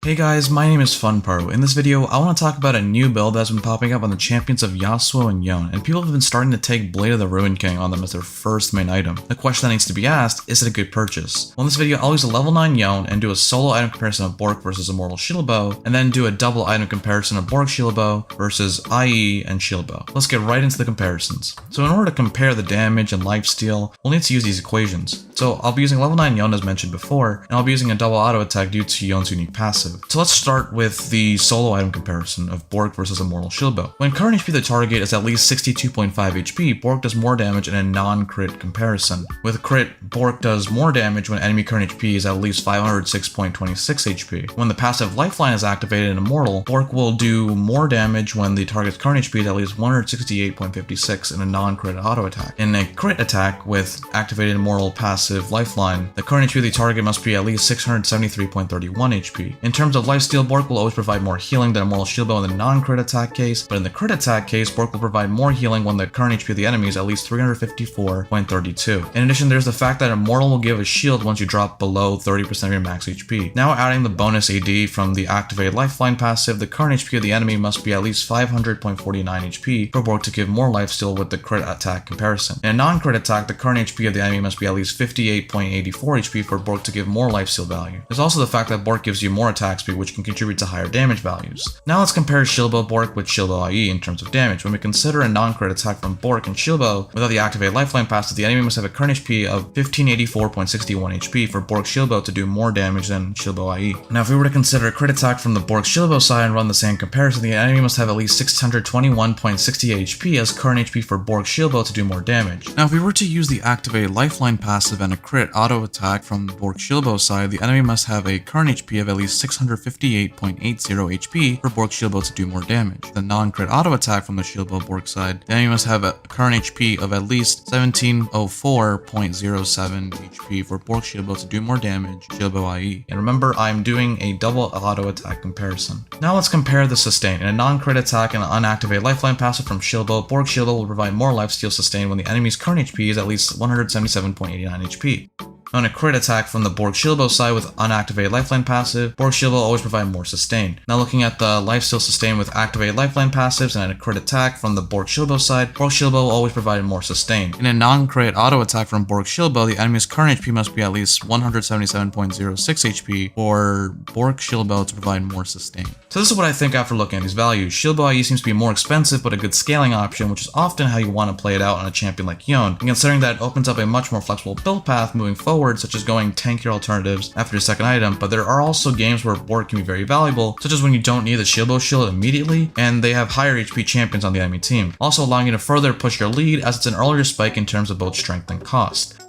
Hey guys, my name is FunPro. In this video, I want to talk about a new build that's been popping up on the champions of Yasuo and Yone, and people have been starting to take Blade of the Ruined King on them as their first main item. The question that needs to be asked, is it a good purchase? Well, in this video, I'll use a level 9 Yone and do a solo item comparison of Bork versus Immortal Shieldbow, and then do a double item comparison of Bork Shieldbow versus IE and Shieldbow. Let's get right into the comparisons. So in order to compare the damage and lifesteal, we'll need to use these equations. So I'll be using level 9 Yone as mentioned before, and I'll be using a double auto attack due to Yone's unique passive. So let's start with the solo item comparison of Bork versus Immortal Shieldbow. When current HP of the target is at least 62.5 HP, Bork does more damage in a non-crit comparison. With crit, Bork does more damage when enemy current HP is at least 506.26 HP. When the passive Lifeline is activated in Immortal, Bork will do more damage when the target's current HP is at least 168.56 in a non-crit auto attack. In a crit attack with activated Immortal passive Lifeline, the current HP of the target must be at least 673.31 HP. In terms of lifesteal, Bork will always provide more healing than Immortal Shieldbow in the non-crit attack case, but in the crit attack case, Bork will provide more healing when the current HP of the enemy is at least 354.32. In addition, there's the fact that Immortal will give a shield once you drop below 30% of your max HP. Now adding the bonus AD from the activated Lifeline passive, the current HP of the enemy must be at least 500.49 HP for Bork to give more lifesteal with the crit attack comparison. In a non-crit attack, the current HP of the enemy must be at least 58.84 HP for Bork to give more lifesteal value. There's also the fact that Bork gives you more attack speed, which can contribute to higher damage values. Now let's compare Shieldbow Bork with Shieldbow IE in terms of damage. When we consider a non-crit attack from Bork and Shieldbow without the activated Lifeline passive, the enemy must have a current HP of 1584.61 HP for Bork Shieldbow to do more damage than Shieldbow IE. Now if we were to consider a crit attack from the Bork Shieldbow side and run the same comparison, the enemy must have at least 621.68 HP as current HP for Bork Shieldbow to do more damage. Now if we were to use the activated Lifeline passive and a crit auto attack from the Bork Shieldbow side, the enemy must have a current HP of at least 658.80 HP for Bork Shieldbow to do more damage. The non-crit auto attack from the Shieldbow Bork side, the enemy must have a current HP of at least 1704.07 HP for Bork Shieldbow to do more damage, Shieldbow IE. And remember, I'm doing a double auto attack comparison. Now let's compare the sustain. In a non-crit attack and an unactivated Lifeline passive from Shieldbow, Bork Shieldbow will provide more lifesteal sustain when the enemy's current HP is at least 177.89 HP. On a crit attack from the Bork Shieldbow side with unactivated Lifeline passive, Bork Shieldbow will always provide more sustain. Now looking at the lifesteal sustain with activated Lifeline passives and a crit attack from the Bork Shieldbow side, Bork Shieldbow will always provide more sustain. In a non-crit auto attack from Bork Shieldbow, the enemy's current HP must be at least 177.06 HP for Bork Shieldbow to provide more sustain. So this is what I think after looking at these values. Shieldbow IE seems to be more expensive but a good scaling option, which is often how you want to play it out on a champion like Yone, and considering that it opens up a much more flexible build path moving forward, such as going tankier alternatives after your second item, but there are also games where Bork can be very valuable, such as when you don't need the Shieldbow shield immediately, and they have higher HP champions on the enemy team, also allowing you to further push your lead as it's an earlier spike in terms of both strength and cost.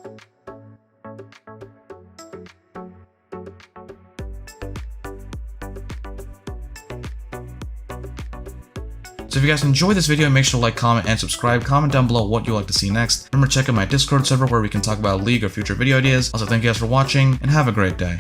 So if you guys enjoyed this video, make sure to like, comment, and subscribe. Comment down below what you'd like to see next. Remember, check out my Discord server where we can talk about League or future video ideas. Also, thank you guys for watching, and have a great day.